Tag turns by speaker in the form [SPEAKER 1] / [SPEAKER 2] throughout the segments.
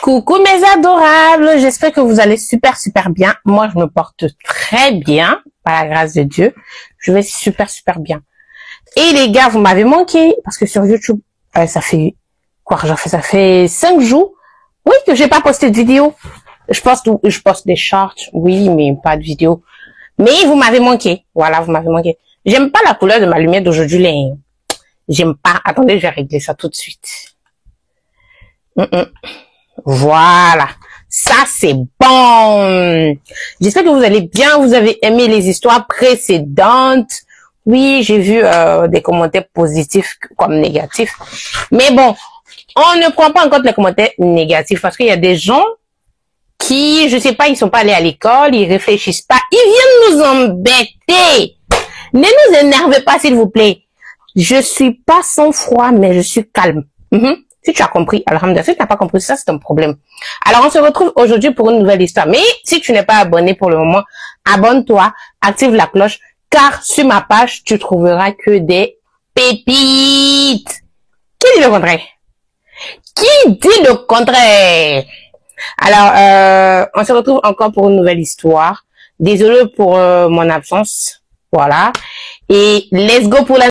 [SPEAKER 1] Coucou mes adorables, j'espère que vous allez super bien. Moi, je me porte très bien, par la grâce de Dieu. Je vais super bien. Et les gars, vous m'avez manqué, parce que sur YouTube, ça fait, quoi, ça fait 5 jours, oui, que j'ai pas posté de vidéo. Je poste des shorts, oui, mais pas de vidéo. Mais vous m'avez manqué, voilà, vous m'avez manqué. J'aime pas la couleur de ma lumière d'aujourd'hui, là. J'aime pas. Attendez, je vais régler ça tout de suite. Voilà, ça c'est bon. J'espère que vous allez bien, vous avez aimé les histoires précédentes. Oui, j'ai vu des commentaires positifs comme négatifs. Mais bon, on ne prend pas en compte les commentaires négatifs parce qu'il y a des gens qui, je sais pas, ils sont pas allés à l'école, ils réfléchissent pas, ils viennent nous embêter. Ne nous énervez pas s'il vous plaît. Je suis pas sans froid, mais je suis calme. Si tu as compris, alhamdoulilah. Si tu n'as pas compris, ça c'est un problème. Alors, on se retrouve aujourd'hui pour une nouvelle histoire. Mais si tu n'es pas abonné pour le moment, abonne-toi, active la cloche, car sur ma page, tu trouveras que des pépites. Qui dit le contraire? Qui dit le contraire? Alors, on se retrouve encore pour une nouvelle histoire. Désolé pour mon absence. Voilà. Et let's go pour la...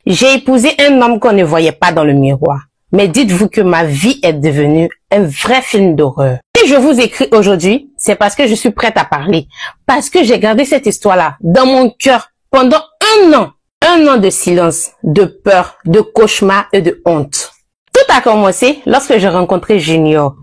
[SPEAKER 1] J'ai épousé un homme qu'on ne voyait pas dans le miroir. Mais dites-vous que ma vie est devenue un vrai film d'horreur. Si je vous écris aujourd'hui, c'est parce que je suis prête à parler. Parce que j'ai gardé cette histoire-là dans mon cœur pendant 1 an. 1 an de silence, de peur, de cauchemar et de honte. Tout a commencé lorsque j'ai rencontré Junior.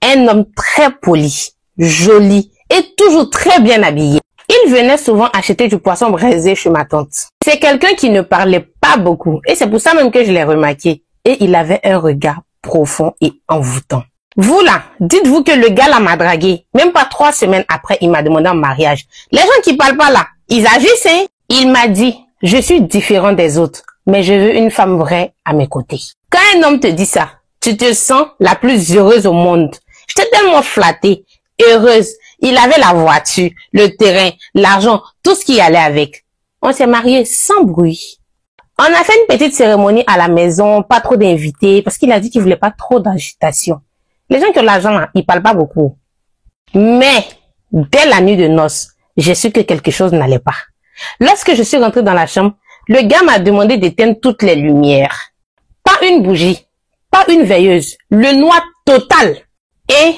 [SPEAKER 1] Un homme très poli, joli et toujours très bien habillé. Il venait souvent acheter du poisson braisé chez ma tante. C'est quelqu'un qui ne parlait pas beaucoup et c'est pour ça même que je l'ai remarqué. Et il avait un regard profond et envoûtant. Vous là, dites-vous que le gars là m'a dragué. Même pas 3 semaines après, il m'a demandé en mariage. Les gens qui parlent pas là, ils agissent, hein. Il m'a dit, je suis différent des autres, mais je veux une femme vraie à mes côtés. Quand un homme te dit ça, tu te sens la plus heureuse au monde. J'étais tellement flattée, heureuse. Il avait la voiture, le terrain, l'argent, tout ce qui allait avec. On s'est mariés sans bruit. On a fait une petite cérémonie à la maison, pas trop d'invités, parce qu'il a dit qu'il voulait pas trop d'agitation. Les gens qui ont l'argent là, ils parlent pas beaucoup. Mais, dès la nuit de noces, j'ai su que quelque chose n'allait pas. Lorsque je suis rentrée dans la chambre, le gars m'a demandé d'éteindre toutes les lumières. Pas une bougie, pas une veilleuse, le noir total. Et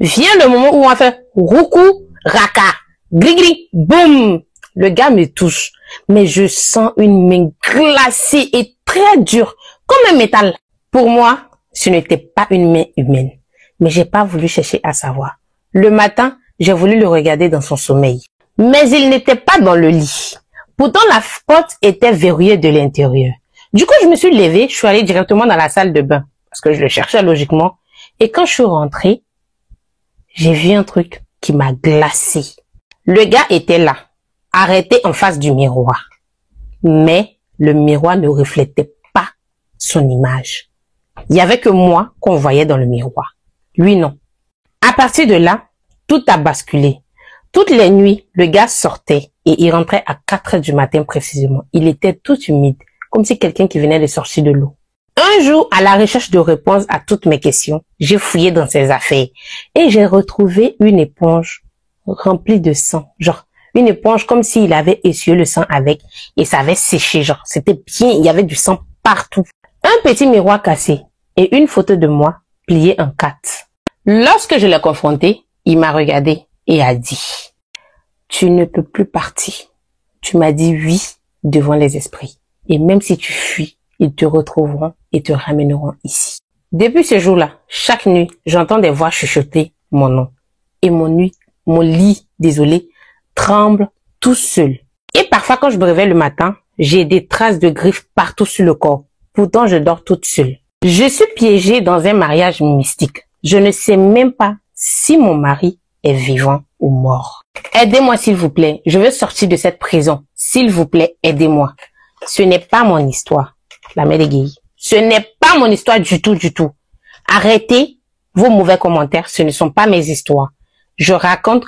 [SPEAKER 1] vient le moment où on fait roucou, raka, gris, boum. Le gars me touche, mais je sens une main glacée et très dure, comme un métal. Pour moi, ce n'était pas une main humaine, mais j'ai pas voulu chercher à savoir. Le matin, j'ai voulu le regarder dans son sommeil, mais il n'était pas dans le lit. Pourtant, la porte était verrouillée de l'intérieur. Du coup, je me suis levée, je suis allée directement dans la salle de bain, parce que je le cherchais logiquement. Et quand je suis rentrée, j'ai vu un truc qui m'a glacé. Le gars était là, arrêté en face du miroir. Mais le miroir ne reflétait pas son image. Il y avait que moi qu'on voyait dans le miroir. Lui, non. À partir de là, tout a basculé. Toutes les nuits, le gars sortait et il rentrait à 4 heures du matin précisément. Il était tout humide, comme si quelqu'un qui venait de sortir de l'eau. Un jour, à la recherche de réponses à toutes mes questions, j'ai fouillé dans ses affaires et j'ai retrouvé une éponge remplie de sang. Genre, une éponge comme s'il avait essuyé le sang avec et ça avait séché. Genre, c'était bien, il y avait du sang partout. Un petit miroir cassé et une photo de moi pliée en 4. Lorsque je l'ai confronté, il m'a regardé et a dit, « Tu ne peux plus partir. Tu m'as dit oui devant les esprits. Et même si tu fuis, ils te retrouveront et te ramèneront ici. » Depuis ce jour-là, chaque nuit, j'entends des voix chuchoter mon nom. Et mon lit, désolé, tremble tout seul. Et parfois, quand je me réveille le matin, j'ai des traces de griffes partout sur le corps. Pourtant, je dors toute seule. Je suis piégée dans un mariage mystique. Je ne sais même pas si mon mari est vivant ou mort. Aidez-moi s'il vous plaît. Je veux sortir de cette prison. S'il vous plaît, aidez-moi. Ce n'est pas mon histoire. La mère des gays. Ce n'est pas mon histoire du tout. Arrêtez vos mauvais commentaires. Ce ne sont pas mes histoires. Je raconte